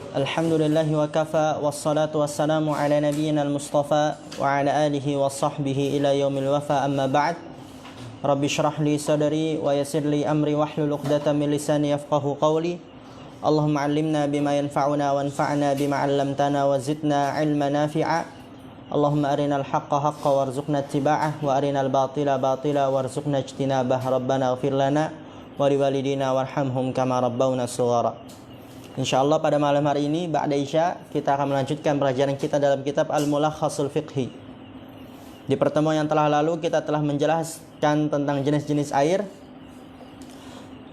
Alhamdulillahi wa kafa, wassalatu wassalamu ala nabiyyina al-mustafa wa ala alihi wa sahbihi ila yaumil wafa, amma ba'd. Rabbi shrah li sadri wa yassir li amri wahlul 'uqdatam min lisani yafqahu qawli. Allahumma 'allimna bima yanfa'una wanfa'na bima 'allamtana wa zidna 'ilman nafi'a. Allahumma arinal haqqa haqqan warzuqna ittiba'ah wa arinal batila batila warzuqna ijtinabah. Rabbana ighfir lana wa liwalidina warhamhum kama rabbawna shighara. InsyaAllah pada malam hari ini ba'da Isya kita akan melanjutkan pelajaran kita dalam kitab Al-Mulakhasul Fiqhi. Di pertemuan yang telah lalu kita telah menjelaskan tentang jenis-jenis air.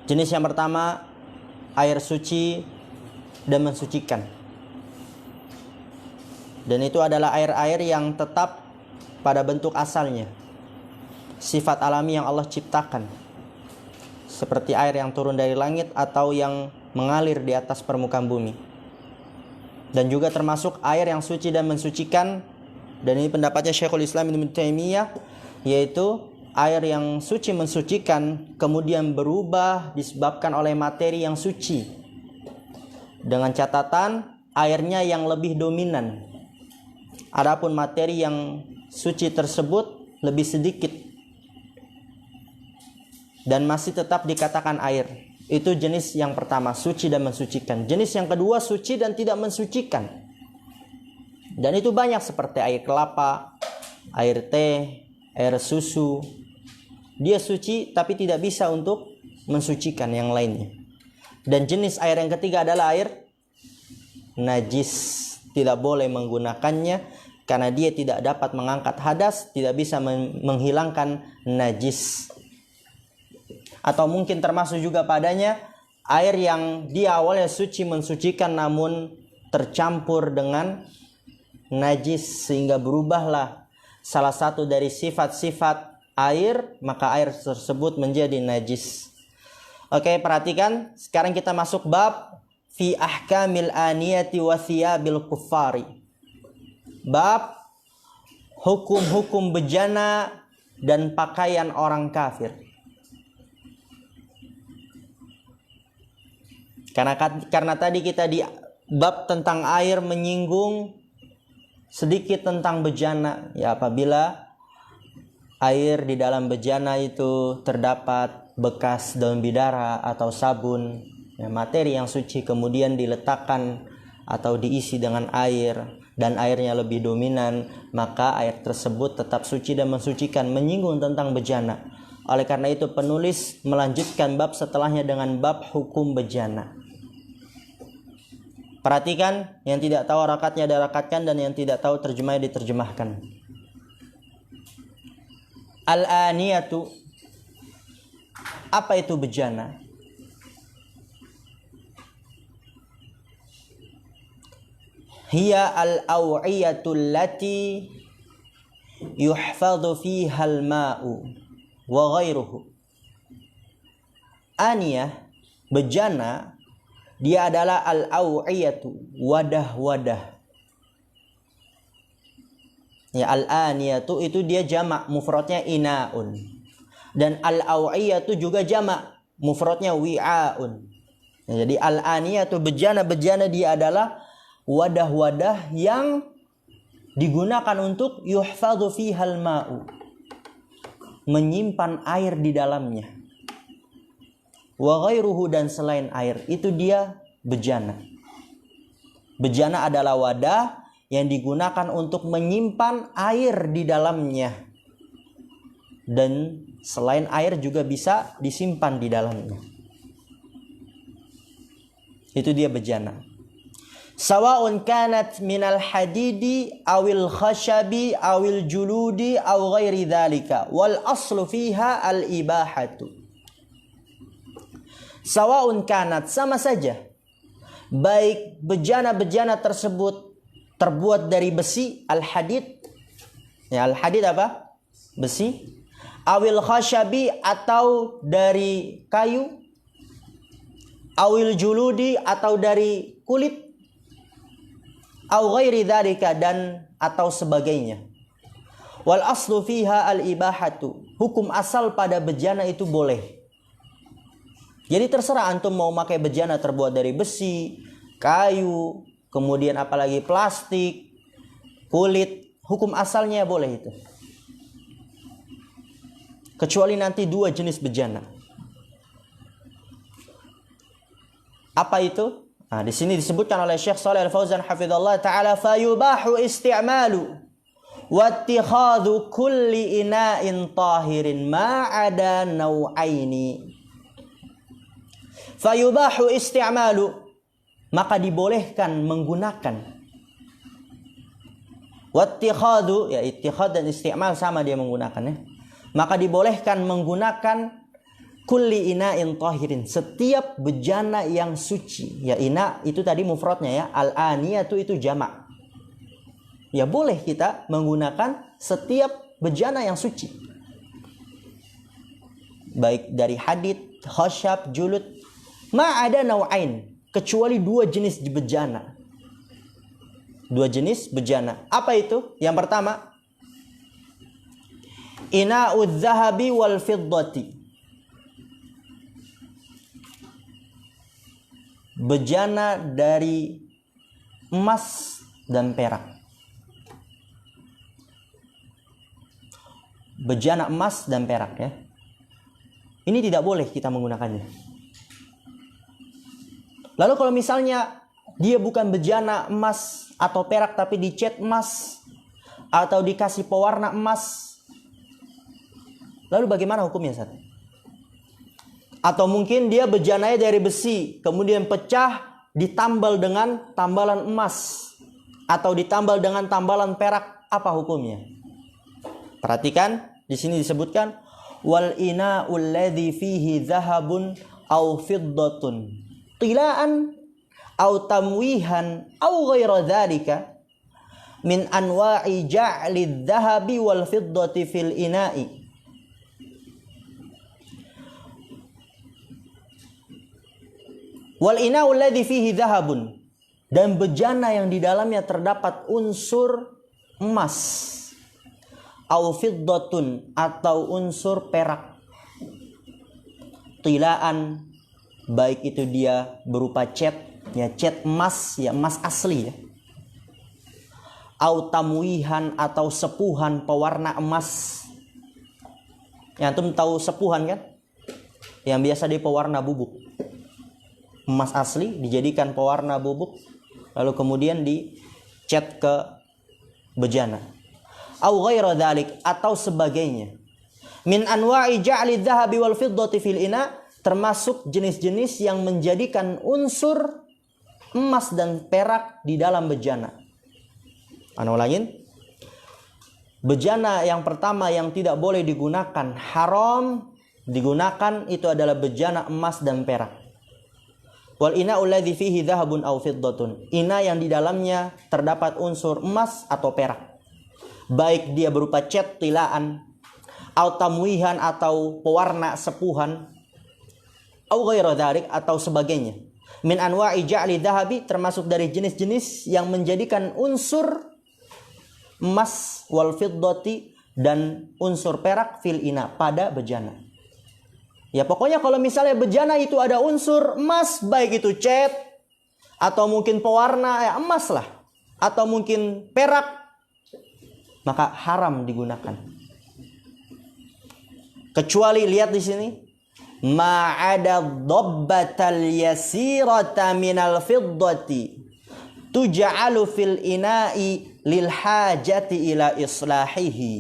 Jenis yang pertama, air suci dan mensucikan. Dan itu adalah air-air yang tetap pada bentuk asalnya, sifat alami yang Allah ciptakan, seperti air yang turun dari langit atau yang mengalir di atas permukaan bumi. Dan juga termasuk air yang suci dan mensucikan, dan ini pendapatnya Syekhul Islam Ibnu Taimiyah, yaitu air yang suci mensucikan kemudian berubah disebabkan oleh materi yang suci, dengan catatan airnya yang lebih dominan. Adapun materi yang suci tersebut lebih sedikit dan masih tetap dikatakan air. Itu jenis yang pertama, suci dan mensucikan. Jenis yang kedua, suci dan tidak mensucikan. Dan itu banyak, seperti air kelapa, air teh, air susu. Dia suci tapi tidak bisa untuk mensucikan yang lainnya. Dan jenis air yang ketiga adalah air najis. Tidak boleh menggunakannya karena dia tidak dapat mengangkat hadas, tidak bisa menghilangkan najis. Atau mungkin termasuk juga padanya air yang dia awalnya suci mensucikan namun tercampur dengan najis sehingga berubahlah salah satu dari sifat-sifat air, maka air tersebut menjadi najis. Oke, perhatikan. Sekarang kita masuk bab fi ahkamil aniyati wa thiyabil kuffari. Bab hukum-hukum bejana dan pakaian orang kafir. Karena tadi kita di bab tentang air menyinggung sedikit tentang bejana. Ya, apabila air di dalam bejana itu terdapat bekas daun bidara atau sabun, ya, materi yang suci kemudian diletakkan atau diisi dengan air dan airnya lebih dominan, maka air tersebut tetap suci dan mensucikan, menyinggung tentang bejana. Oleh karena itu penulis melanjutkan bab setelahnya dengan bab hukum bejana. Perhatikan, yang tidak tahu harakatnya diharakatkan dan yang tidak tahu terjemahnya diterjemahkan. Al-aniyatu, apa itu bejana? Hiya al-aw'iyatu allati yuhfadhu fiha al-ma'u wa ghairuhu. Aniyah, bejana, dia adalah al-aw'iyatu, wadah-wadah. Ya, al-aniyatu itu dia jamak, mufradnya ina'un. Dan al-aw'iyatu juga jamak, mufradnya wi'a'un. Ya, jadi al-aniyatu, bejana-bejana dia adalah wadah-wadah yang digunakan untuk yuhfadhu fihal ma'u, menyimpan air di dalamnya. Wa ghairuhu, dan selain air, itu dia bejana. Bejana adalah wadah yang digunakan untuk menyimpan air di dalamnya, dan selain air juga bisa disimpan di dalamnya. Itu dia bejana. Sawa'un kanat minal hadidi awil khashabi awil juludi aw ghairi dzalika wal aslu fiha al ibahatu. Sawa'un kanat, sama saja, baik bejana-bejana tersebut terbuat dari besi, al-hadid. Ya, al-hadid apa? Besi. Awil khashabi, atau dari kayu. Awil juludi, atau dari kulit. Aw ghairi dzalika, dan atau sebagainya. Wal aslu fiha al ibahatu, hukum asal pada bejana itu boleh. Jadi terserah antum mau pakai bejana terbuat dari besi, kayu, kemudian apalagi plastik, kulit, hukum asalnya boleh itu. Kecuali nanti dua jenis bejana. Apa itu? Nah, di sini disebutkan oleh Syekh Shalih Al-Fauzan hafizallahu taala, fayubahu isti'malu wattikhadhu kulli ina'in tahirin ma'ada naw'aini. Fayubahu isti'malu, maka dibolehkan menggunakan. Wattikhadhu, ya ittikhad dan isti'mal sama dia menggunakannya. Maka dibolehkan menggunakan kulli ina'in tahirin, setiap bejana yang suci. Ya, ina itu tadi mufradnya ya, al-aniyatu itu jamak. Ya boleh kita menggunakan setiap bejana yang suci, baik dari hadid, khasyab, julud, ma'ada naw'ain, kecuali dua jenis bejana. Dua jenis bejana. Apa itu? Yang pertama, ina'udz zahabi wal fiddati, bejana dari emas dan perak. Bejana emas dan perak ya. Ini tidak boleh kita menggunakannya. Lalu kalau misalnya dia bukan bejana emas atau perak tapi dicat emas atau dikasih pewarna emas, lalu bagaimana hukumnya, Ustaz? Atau mungkin dia bejananya dari besi, kemudian pecah, ditambal dengan tambalan emas, atau ditambal dengan tambalan perak, apa hukumnya? Perhatikan, di sini disebutkan wal ina'ul ladzi fihi dhahabun aw fiddatun tilaan aw tamwihan aw ghaira dzalika min anwa'i ja'lidz dhahabi wal fiddati fil ina'i. Wal ina'ul ladzi fihi dhahabun, dan bejana yang di dalamnya terdapat unsur emas, au fiddatun atau unsur perak, tilaan, baik itu dia berupa cat, ya cat emas, ya emas asli ya, au tamwihan atau sepuhan pewarna emas. Ya, antum tahu sepuhan kan? Yang biasa di pewarna bubuk. Emas asli dijadikan pewarna bubuk, lalu kemudian dicat ke bejana. Au ghaira dzalik, atau sebagainya. Min anwa'i ja'li dzahabi wal fiddati fil ina, termasuk jenis-jenis yang menjadikan unsur emas dan perak di dalam bejana. Ana ulangin. Bejana yang pertama yang tidak boleh digunakan, haram digunakan, itu adalah bejana emas dan perak. Wal ina'ul ladzi fihi dhahabun aw fiddatun, ina yang di dalamnya terdapat unsur emas atau perak, baik dia berupa cat tilaan, atau tamwihan atau pewarna sepuhan, au ghaira dzalik atau sebagainya. Min anwa'i ja'li dhahabi, termasuk dari jenis-jenis yang menjadikan unsur emas, wal fiddati dan unsur perak, fil ina pada bejana. Ya pokoknya kalau misalnya bejana itu ada unsur emas, baik itu cat atau mungkin pewarna ya emas lah, atau mungkin perak, maka haram digunakan. Kecuali lihat di sini, ma'ada dhabbatal yasirata minal fiddati tuj'alu fil ina'i lil hajati ila islahihi.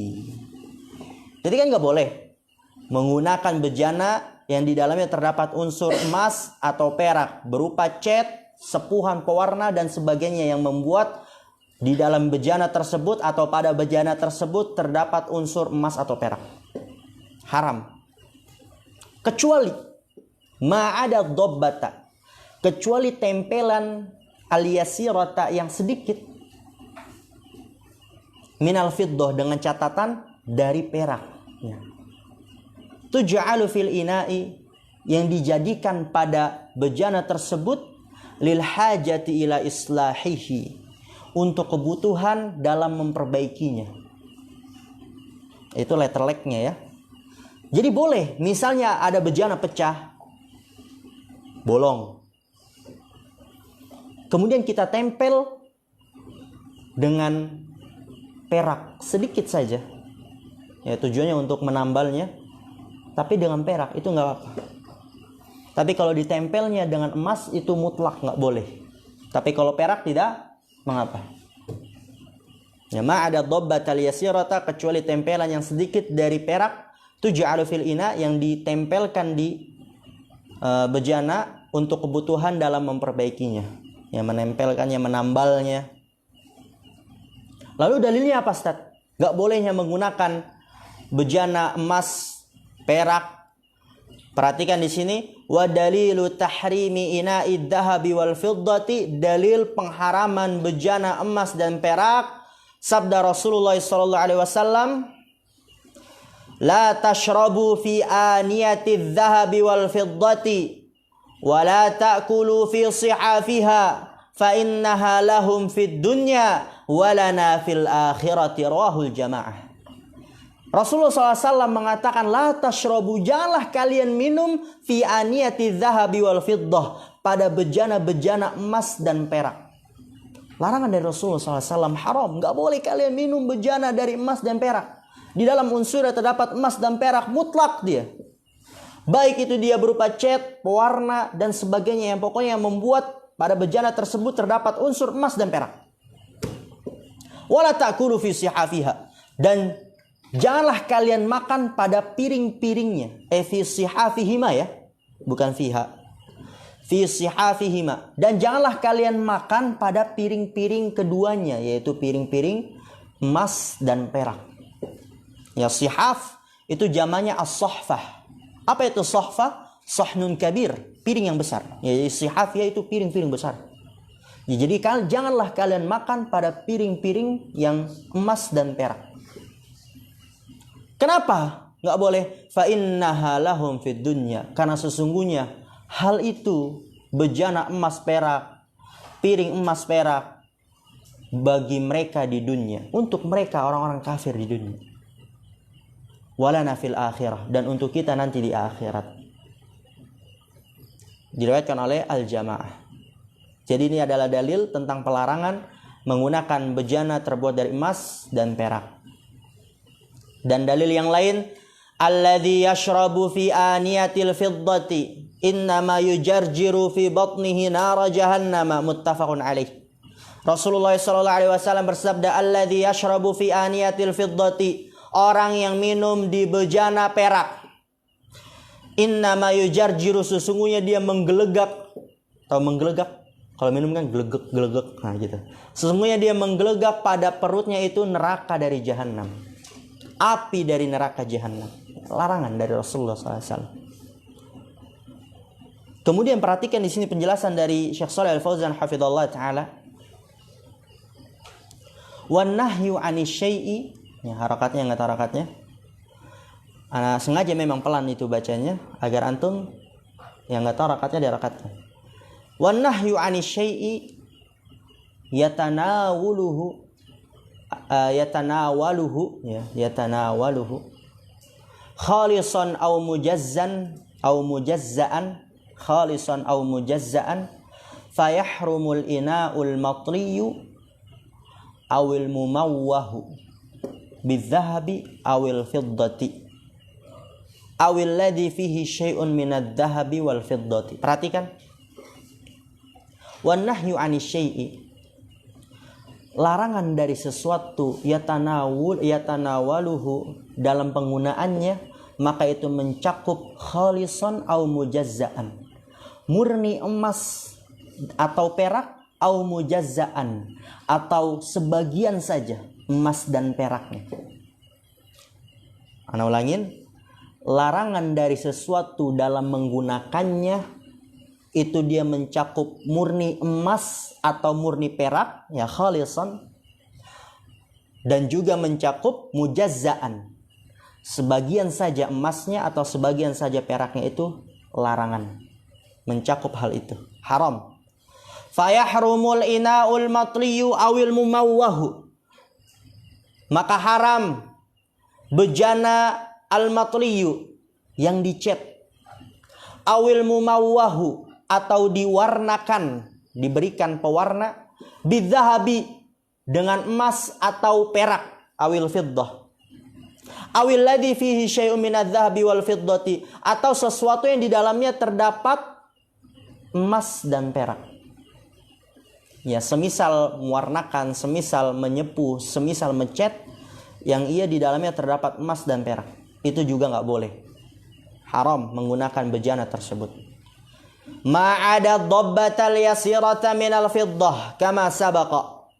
Jadi kan nggak boleh menggunakan bejana yang di dalamnya terdapat unsur emas atau perak berupa cat, sepuhan pewarna dan sebagainya yang membuat di dalam bejana tersebut atau pada bejana tersebut terdapat unsur emas atau perak. Haram. Kecuali ma'ada dhabbata, kecuali tempelan al-yasirata yang sedikit, minal fiddah dengan catatan dari perak ya. Tuj'alu fil ina'i, yang dijadikan pada bejana tersebut, lil hajati ila islahihi, untuk kebutuhan dalam memperbaikinya. Itu letterleknya ya. Jadi boleh misalnya ada bejana pecah, bolong. Kemudian kita tempel dengan perak sedikit saja. Ya, tujuannya untuk menambalnya. Tapi dengan perak itu nggak apa-apa. Tapi kalau ditempelnya dengan emas itu mutlak nggak boleh. Tapi kalau perak tidak mengapa. Ya, ma'ada dhabbatal yasirata, kecuali tempelan yang sedikit dari perak, tuj'alu fil ina, yang ditempelkan di bejana untuk kebutuhan dalam memperbaikinya. Ya, menempelkannya, menambalnya. Lalu dalilnya apa, Ustaz? Gak bolehnya menggunakan bejana emas, perak. Perhatikan di sini, wa dalilu tahrimi ina'id dhahabi wal fiddati, dalil pengharaman bejana emas dan perak. Sabda Rasulullah sallallahu alaihi wasallam, la tashrabu fi aniyati dhahabi wal fiddati wa la ta'kulu fi sihafiha fa innaha lahum fid dunya wa lana fil akhirati, rawahul jamaah. Rasulullah SAW mengatakan, la tashrabu, janganlah kalian minum fi aniyati dhahabi wal fiddah, pada bejana-bejana emas dan perak. Larangan dari Rasulullah SAW, haram, nggak boleh kalian minum bejana dari emas dan perak. Di dalam unsurnya terdapat emas dan perak, mutlak dia. Baik itu dia berupa cat, pewarna, dan sebagainya, yang pokoknya yang membuat pada bejana tersebut terdapat unsur emas dan perak. Wala ta'kulu fi sihafiha, dan janganlah kalian makan pada piring-piringnya. Fi sihafihima ya, bukan fiha. Fi sihafihima, dan janganlah kalian makan pada piring-piring keduanya, yaitu piring-piring emas dan perak. Ya, sihaf itu jamannya as-sohfah. Apa itu sohfah? Sohnun kabir, piring yang besar. Ya, sihaf yaitu piring-piring besar. Ya, jadi janganlah kalian makan pada piring-piring yang emas dan perak. Kenapa nggak boleh? Fa innaha lahum fid dunya, karena sesungguhnya hal itu, bejana emas perak, piring emas perak, bagi mereka di dunia, untuk mereka orang-orang kafir di dunia. Walana fil akhirah, dan untuk kita nanti di akhirat. Diriwayatkan oleh Al-Jamaah. Jadi ini adalah dalil tentang pelarangan menggunakan bejana terbuat dari emas dan perak. Dan dalil yang lain, alladzi yashrabu fi aniyatil fiddati innama yujarjiru fi batnihi nara jahannama, muttafaqun alaih. Rasulullah sallallahu alaihi wasallam bersabda, alladzi yashrabu fi aniyatil fiddati, orang yang minum di bejana perak, innama yujarjiru, sesungguhnya dia menggelegak. Tahu menggelegak? Kalau minum kan gelegek, nah gitu. Sesungguhnya dia menggelegak, pada perutnya itu neraka dari jahanam, api dari neraka jahanam. Larangan dari Rasulullah SAW. Kemudian perhatikan di sini penjelasan dari Syekh Shalih Al-Fauzan hafizallahu taala. Wan nahyu 'ani syai'i, ya, harakatnya enggak harakatnya. Ana sengaja memang pelan itu bacanya agar antum yang enggak tahu harakatnya diharakatkan. Wan nahyu 'ani syai'i yatanawaluhu khalisan aw mujazzaan khalisan aw mujazzaan fayahrumul ina'ul matriyu awil mumawwahu bidzahabi awil fiddati awil ladzi fihi syai'un minadz dzahabi wal fiddati. Perhatikan, wan nahyu 'ani syai'i, larangan dari sesuatu, yatanawaluhu, dalam penggunaannya, maka itu mencakup khalisan au mujazzaan, murni emas atau perak, au mujazzaan, atau sebagian saja emas dan peraknya. Ana ulangin, larangan dari sesuatu dalam menggunakannya itu dia mencakup murni emas atau murni perak, ya, khalisan, dan juga mencakup mujazzaan, sebagian saja emasnya atau sebagian saja peraknya, itu larangan. Mencakup hal itu haram. Fayahrumul ina'ul matliyu awil mumawwahu, maka haram bejana al matliyu yang dicet, awil mumawwahu atau diwarnakan, diberikan pewarna, bidzahabi dengan emas atau perak, awil fiddah. Awil ladzi fihi syai'un minadz-dzahabi wal fiddati, atau sesuatu yang di dalamnya terdapat emas dan perak. Ya, semisal mewarnakan, semisal menyepuh, semisal mencat yang ia di dalamnya terdapat emas dan perak. Itu juga nggak boleh. Haram menggunakan bejana tersebut. Ma'ada dhabbatal yasirata minal fiddah kama sabaqa.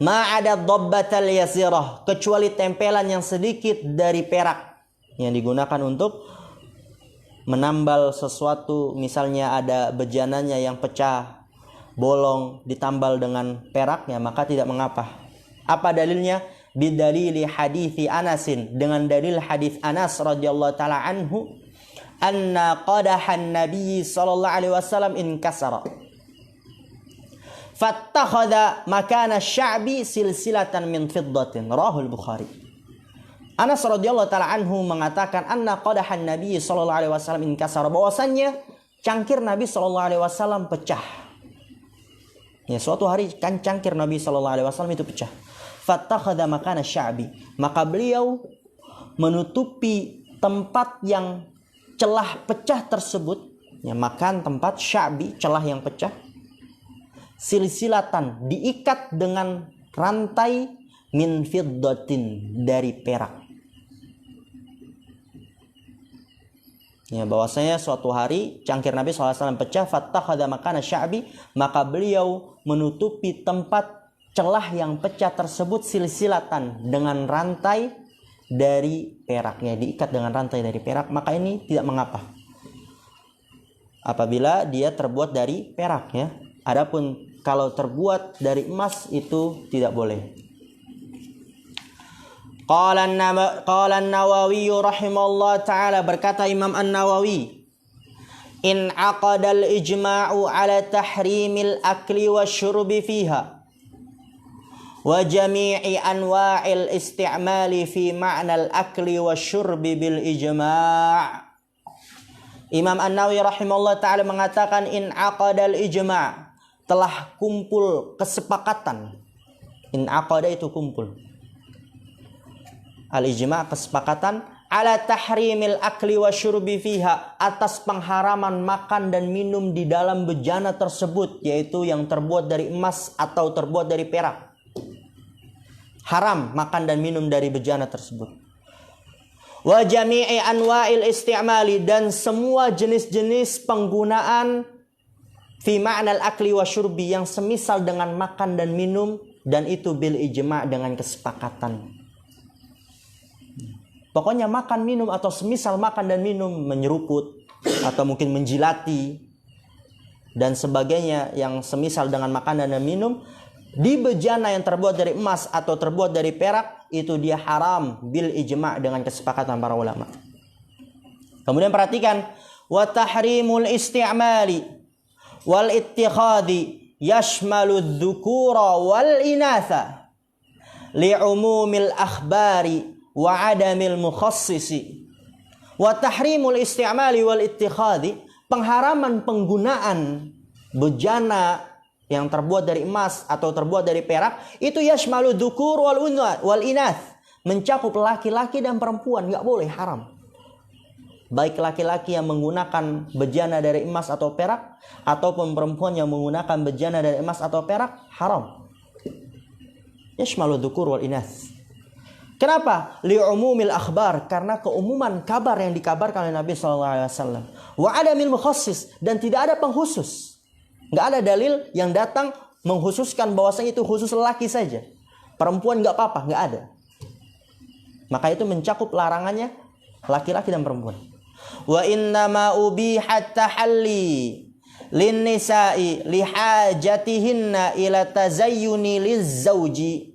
Ma'ada dhabbatal yasirah, kecuali tempelan yang sedikit dari perak yang digunakan untuk menambal sesuatu, misalnya ada bejananya yang pecah, bolong, ditambal dengan perak, ya maka tidak mengapa. Apa dalilnya? Bidalili hadithi Anasin, dengan dalil hadis Anas radhiyallahu taala anhu, anna qadahan Nabi sallallahu alaihi wasallam inkasara fattakhadha makana sya'bi silsilatan min fiddatin, rahul Bukhari. Anas radhiyallahu taala anhu mengatakan anna qadahan Nabi sallallahu alaihi wasallam inkasara, bahwasannya cangkir Nabi sallallahu alaihi wasallam pecah. Ya, suatu hari kan cangkir Nabi sallallahu alaihi wasallam itu pecah. Fattakhadha makana sya'bi, maka beliau menutupi tempat yang celah pecah tersebut, ya, makan tempat sya'bi, celah yang pecah, silsilatan, diikat dengan rantai, min fiddatin, dari perak. Ya, bahwasanya suatu hari cangkir Nabi SAW pecah, fattakhadha makana sya'bi, maka beliau menutupi tempat celah yang pecah tersebut silsilatan, dengan rantai dari peraknya, diikat dengan rantai dari perak, maka ini tidak mengapa apabila dia terbuat dari perak, ya. Adapun kalau terbuat dari emas itu tidak boleh. Qala an-Nawawi rahimahullah ta'ala, berkata Imam An-Nawawi, in aqadal ijma'u ala tahrimil akli wa syurbi fiha wa jami'i anwa'il isti'mali fi ma'nal akli wa syurbi bil ijma'. Imam An-Nawawi rahimahullah ta'ala mengatakan, in aqadal ijma', telah kumpul kesepakatan. In aqada itu kumpul. Al-ijma' kesepakatan, ala tahrimil akli wa syurbi fiha, atas pengharaman makan dan minum di dalam bejana tersebut, yaitu yang terbuat dari emas atau terbuat dari perak. Haram makan dan minum dari bejana tersebut. Wa jami'i anwa'il isti'mali, dan semua jenis-jenis penggunaan fi ma'nal akli wa syurbi, yang semisal dengan makan dan minum, dan itu bil ijma', dengan kesepakatan. Pokoknya makan minum atau semisal makan dan minum, menyeruput atau mungkin menjilati dan sebagainya yang semisal dengan makanan dan minum di bejana yang terbuat dari emas atau terbuat dari perak, itu dia haram bil ijma', dengan kesepakatan para ulama. Kemudian perhatikan, wa tahrimul isti'mali wal ittikhadi yashmalu dzukura wal inatha li'umumil akhbari wa adamil mukhassisi. Wa tahrimul isti'mali wal ittikhadi, pengharaman penggunaan bejana yang terbuat dari emas atau terbuat dari perak, itu yashmalu dzukur wal inath, mencakup laki-laki dan perempuan, nggak boleh, haram. Baik laki-laki yang menggunakan bejana dari emas atau perak, ataupun perempuan yang menggunakan bejana dari emas atau perak, haram. Yashmalu dzukur wal inath. Kenapa? Li'umumil akhbar, karena keumuman kabar yang dikabarkan oleh Nabi SAW. Wa adamil mukhassis, dan tidak ada pengkhusus. Nggak ada dalil yang datang mengkhususkan bahwasanya itu khusus lelaki saja, perempuan nggak apa-apa, nggak ada. Maka itu mencakup larangannya laki-laki dan perempuan. Wa innama ubihat tahalli lin nisa'i lihajatihinna ila tazayyuni lizzauji.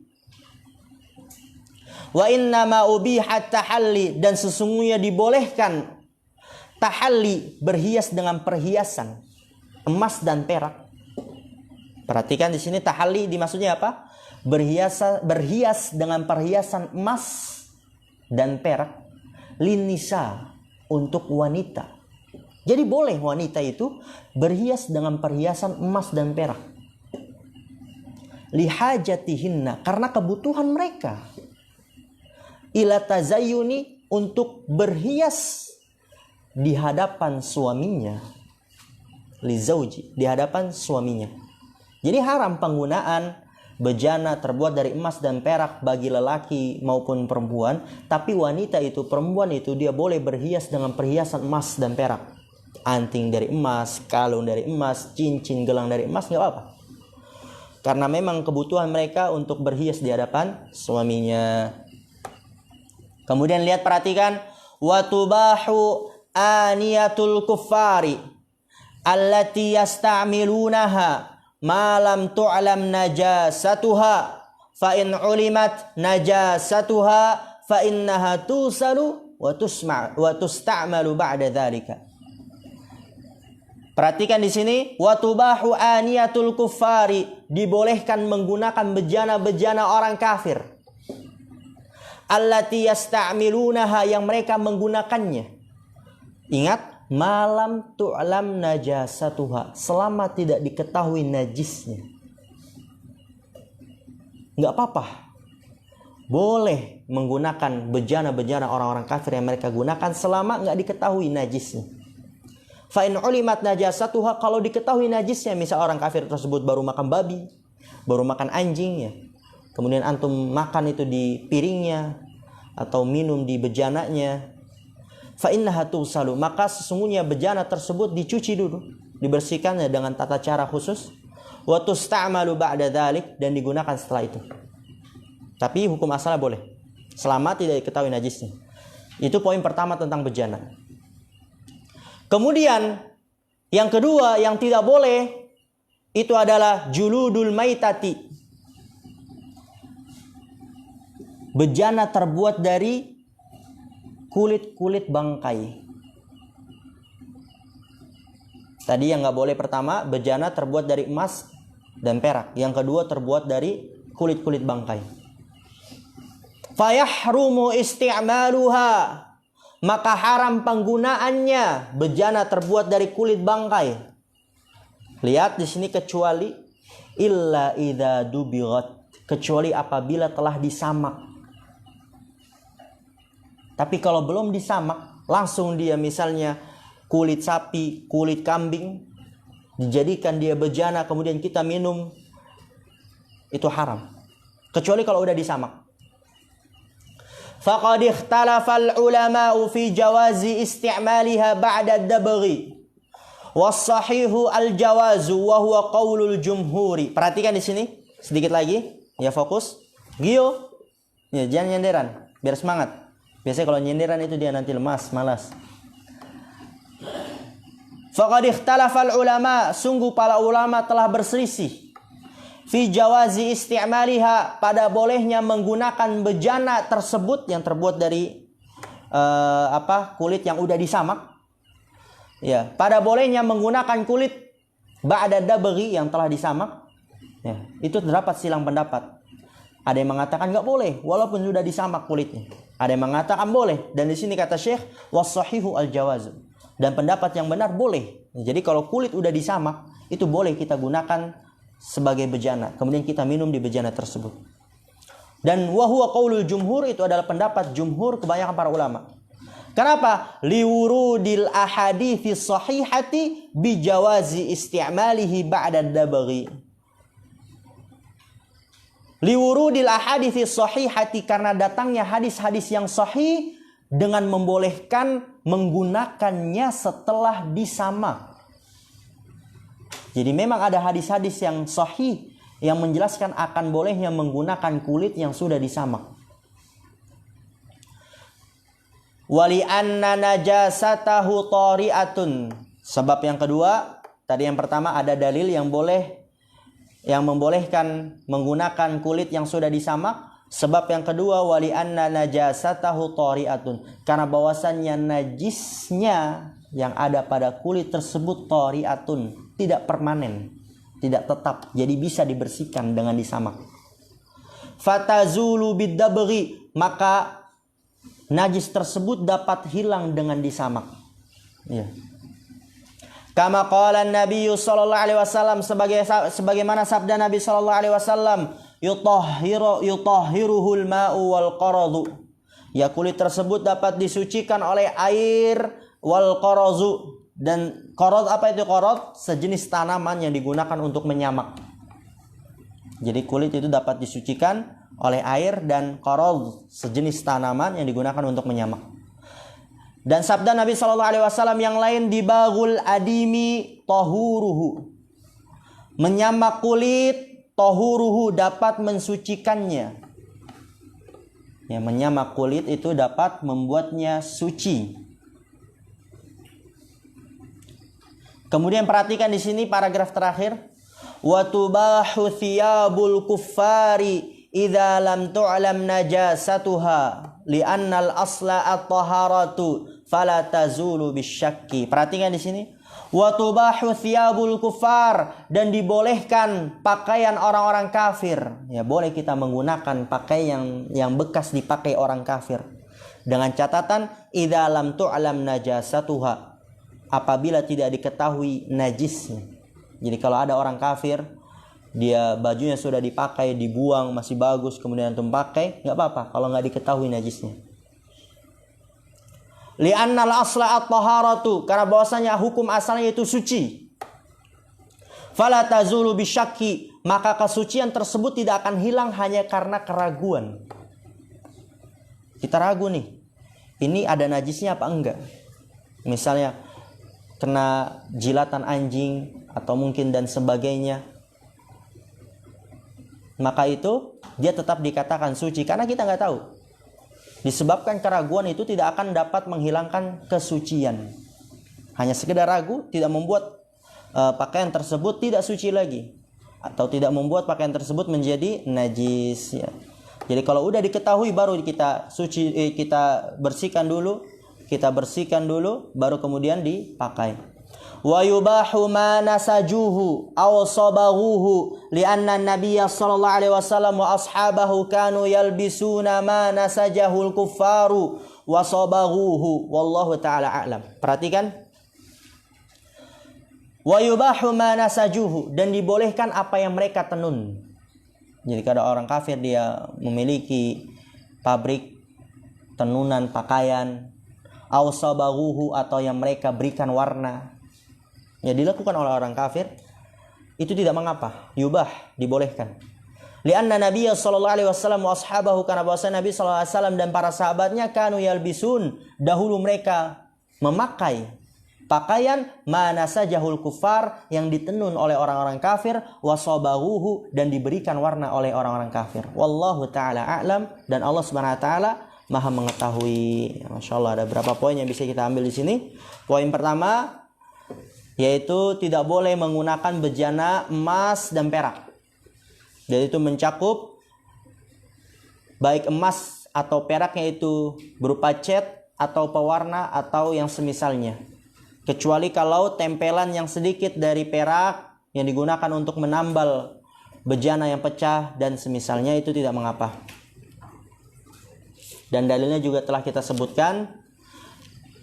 Wa innama ubihat tahalli, dan sesungguhnya dibolehkan tahalli, berhias dengan perhiasan emas dan perak. Perhatikan di sini tahalli dimaksudnya apa? Berhias dengan perhiasan emas dan perak, linisa, untuk wanita. Jadi boleh wanita itu berhias dengan perhiasan emas dan perak. Lihajatihinna, karena kebutuhan mereka. Ila tazayyuni, untuk berhias di hadapan suaminya. Lizauji, di hadapan suaminya. Jadi haram penggunaan bejana terbuat dari emas dan perak bagi lelaki maupun perempuan. Tapi wanita itu, perempuan itu, dia boleh berhias dengan perhiasan emas dan perak. Anting dari emas, kalung dari emas, cincin, gelang dari emas, nggak apa-apa. Karena memang kebutuhan mereka untuk berhias di hadapan suaminya. Kemudian lihat, perhatikan. Watubahu aniyatul kuffari allati yasta'milunaha ma lam tu'lam najasatuha fa in ulimat najasatuha fa innaha tusalu wa tusta'malu ba'da dzalika. Perhatikan di sini, watubahu aniyatul kuffari, dibolehkan menggunakan bejana-bejana orang kafir. Allati yasta'milunaha, yang mereka menggunakannya. Ingat, malam tu'lam najasatuha, selama tidak diketahui najisnya. Enggak apa-apa. Boleh menggunakan bejana-bejana orang-orang kafir yang mereka gunakan selama enggak diketahui najisnya. Fa in ulimat najasatuha, kalau diketahui najisnya, misal orang kafir tersebut baru makan babi, baru makan anjing ya. Kemudian antum makan itu di piringnya atau minum di bejananya. Fa innaha tusalu, maka sesungguhnya bejana tersebut dicuci dulu, dibersihkannya dengan tata cara khusus. Wa tusta'malu ba'da dzalik, dan digunakan setelah itu. Tapi hukum asalnya boleh selama tidak diketahui najisnya. Itu poin pertama tentang bejana. Kemudian yang kedua yang tidak boleh itu adalah juludul maitati. Bejana terbuat dari kulit-kulit bangkai. Tadi yang nggak boleh pertama, bejana terbuat dari emas dan perak. Yang kedua terbuat dari kulit-kulit bangkai. Fayahrumu isti'maluha, maka haram penggunaannya bejana terbuat dari kulit bangkai. Lihat di sini, kecuali illa idza dubighat, kecuali apabila telah disamak. Tapi kalau belum disamak, langsung dia misalnya kulit sapi, kulit kambing, dijadikan dia bejana kemudian kita minum, itu haram. Kecuali kalau udah disamak. Faqad ikhtalafal ulama'u fi jawazi isti'maliha ba'da ad-dabghi. Was-sahihu al-jawazu wa huwa qaulul jumhuri. Perhatikan di sini sedikit lagi, ya fokus. Gio. Ya, jangan nyenderan, biar semangat. Biasanya kalau nyenderan itu dia nanti lemas, malas. Faqad ikhtalafal ulama, sungguh para ulama telah berselisih fi jawazi isti'maliha, pada bolehnya menggunakan bejana tersebut yang terbuat dari kulit yang udah disamak. Ya, pada bolehnya menggunakan kulit ba'da dabghi, yang telah disamak. Ya, itu terdapat silang pendapat. Ada yang mengatakan enggak boleh walaupun sudah disamak kulitnya. Ada yang mengatakan boleh, dan di sini kata Syekh was-sahihu al-jawaz. Dan pendapat yang benar boleh. Jadi kalau kulit udah disamak, itu boleh kita gunakan sebagai bejana, kemudian kita minum di bejana tersebut. Dan wahwa qaulul jumhur, itu adalah pendapat jumhur, kebanyakan para ulama. Kenapa? Liwurudil ahaditsi sahihati bijawazi isti'malihi ba'da dabghi. Liwurudil ahaditsi sahihati, karena datangnya hadis-hadis yang sahih dengan membolehkan menggunakannya setelah disamak. Jadi memang ada hadis-hadis yang sahih yang menjelaskan akan bolehnya menggunakan kulit yang sudah disamak. Wali anna najasatahu tari'atun. Sebab yang kedua, tadi yang pertama ada dalil yang membolehkan menggunakan kulit yang sudah disamak. Sebab yang kedua, wali anna najasatahu tari'atun, karena bahwasannya najisnya yang ada pada kulit tersebut tari'atun, tidak permanen, tidak tetap, jadi bisa dibersihkan dengan disamak. Fatazulu bid-dabghi, maka najis tersebut dapat hilang dengan disamak. Ya. Kama qala Nabi sallallahu alaihi wasallam, sebagaimana sabda Nabi sallallahu alaihi wasallam, yutahhiruhul ma'u wal qaradu. Ya, kulit tersebut dapat disucikan oleh air, wal qarazu, dan qarad, apa itu qarad? Sejenis tanaman yang digunakan untuk menyamak. Jadi kulit itu dapat disucikan oleh air dan qarad, sejenis tanaman yang digunakan untuk menyamak. Dan sabda Nabi sallallahu alaihi wasallam yang lain, dibaghul adimi tahuruhu. Menyamak kulit, tahuruhu, dapat mensucikannya. Ya, menyamak kulit itu dapat membuatnya suci. Kemudian perhatikan di sini paragraf terakhir, wa tubahu thiyabul kuffari idza lam tu'lam najasatuha li'annal asla at-taharatu fala tazulu bisyakki. Perhatikan di sini, wa tubahu thiyabul kuffar, dan dibolehkan pakaian orang-orang kafir. Ya, boleh kita menggunakan pakaian yang bekas dipakai orang kafir dengan catatan idza lam tu'lam najasatuha, apabila tidak diketahui najisnya. Jadi kalau ada orang kafir, dia bajunya sudah dipakai, dibuang, masih bagus, kemudian antum pakai, nggak apa-apa kalau nggak diketahui najisnya. Li'annal asla at-taharatu, karena bahwasanya hukum asalnya itu suci. Fala tazulu bisyakki, maka kesucian tersebut tidak akan hilang hanya karena keraguan. Kita ragu nih, ini ada najisnya apa enggak? Misalnya kena jilatan anjing atau mungkin dan sebagainya, maka itu dia tetap dikatakan suci karena kita nggak tahu. Disebabkan keraguan itu tidak akan dapat menghilangkan kesucian. Hanya sekedar ragu tidak membuat pakaian tersebut tidak suci lagi, atau tidak membuat pakaian tersebut menjadi najis. Ya. Jadi kalau udah diketahui baru kita suci, kita bersihkan dulu, baru kemudian dipakai. Wa yubahu ma nasajuhu aw sabaghuhu li'anna an-nabiyya sallallahu alaihi wasallam wa ashabahu kanu yalbisuna ma nasajahul kuffaru wa sabaghuhu wallahu taala a'lam. Perhatikan, wa yubahu ma nasajuhu, dan dibolehkan apa yang mereka tenun. Jadi kalau orang kafir dia memiliki pabrik tenunan pakaian, aw sabaghuhu, atau yang mereka berikan warna, ya dilakukan oleh orang kafir, itu tidak mengapa, yubah, dibolehkan. Lianna Nabi sallallahu alaihi wasallam wa ashabahu, karena bahwa Nabi sallallahu alaihi wasallam dan para sahabatnya kanu yalbisun, dahulu mereka memakai pakaian manasajahul kufar, yang ditenun oleh orang-orang kafir, wa sabaghuhu, dan diberikan warna oleh orang-orang kafir. Wallahu taala a'lam, dan Allah Subhanahu wa taala Maha mengetahui. Masya Allah, ada berapa poin yang bisa kita ambil di sini. Poin pertama, yaitu tidak boleh menggunakan bejana emas dan perak. Jadi itu mencakup baik emas atau peraknya itu berupa cat atau pewarna atau yang semisalnya. Kecuali kalau tempelan yang sedikit dari perak yang digunakan untuk menambal bejana yang pecah dan semisalnya, itu tidak mengapa. Dan dalilnya juga telah kita sebutkan.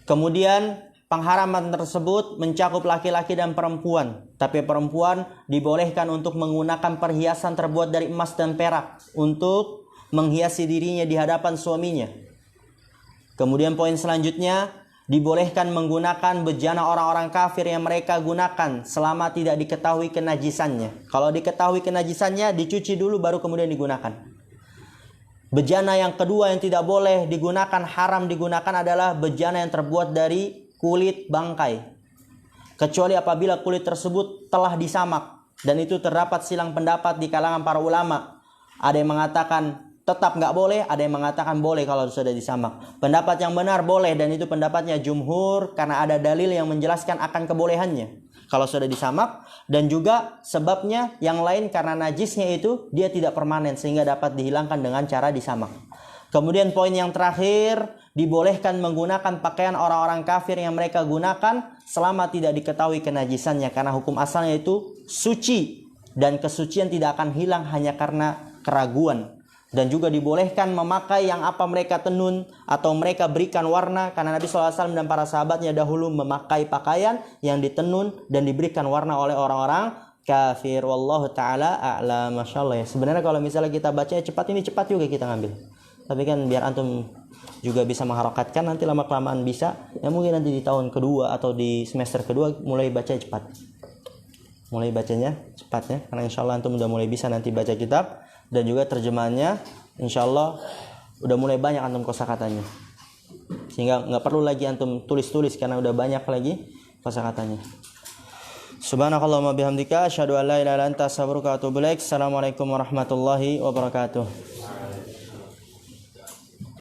Kemudian pengharaman tersebut mencakup laki-laki dan perempuan. Tapi perempuan dibolehkan untuk menggunakan perhiasan terbuat dari emas dan perak untuk menghiasi dirinya di hadapan suaminya. Kemudian poin selanjutnya, dibolehkan menggunakan bejana orang-orang kafir yang mereka gunakan selama tidak diketahui kenajisannya. Kalau diketahui kenajisannya, dicuci dulu baru kemudian digunakan. Bejana yang kedua yang tidak boleh digunakan, haram digunakan, adalah bejana yang terbuat dari kulit bangkai. Kecuali apabila kulit tersebut telah disamak. Dan itu terdapat silang pendapat di kalangan para ulama. Ada yang mengatakan tetap nggak boleh, ada yang mengatakan boleh kalau sudah disamak. Pendapat yang benar boleh, dan itu pendapatnya jumhur, karena ada dalil yang menjelaskan akan kebolehannya kalau sudah disamak. Dan juga sebabnya yang lain, karena najisnya itu dia tidak permanen sehingga dapat dihilangkan dengan cara disamak. Kemudian poin yang terakhir, dibolehkan menggunakan pakaian orang-orang kafir yang mereka gunakan selama tidak diketahui kenajisannya, karena hukum asalnya itu suci dan kesucian tidak akan hilang hanya karena keraguan. Dan juga dibolehkan memakai yang apa mereka tenun atau mereka berikan warna, karena Nabi SAW dan para sahabatnya dahulu memakai pakaian yang ditenun dan diberikan warna oleh orang-orang kafir. Wallahu ta'ala a'lam. Masya Allah ya. Sebenarnya kalau misalnya kita baca cepat, ini cepat juga kita ngambil. Tapi kan biar antum juga bisa mengharokatkan, nanti lama-kelamaan bisa. Ya mungkin nanti di tahun kedua atau di semester kedua mulai baca cepat. Mulai bacanya cepat ya. Karena insya Allah antum udah mulai bisa nanti baca kitab. Dan juga terjemahannya insya Allah udah mulai banyak antum kosakatanya, sehingga nggak perlu lagi antum tulis-tulis karena udah banyak lagi kosakatanya. Subhanakallahumma bihamdika asyhadu an la ilaha illa anta astaghfiruka wa atubu ilaik. Assalamualaikum warahmatullahi wabarakatuh.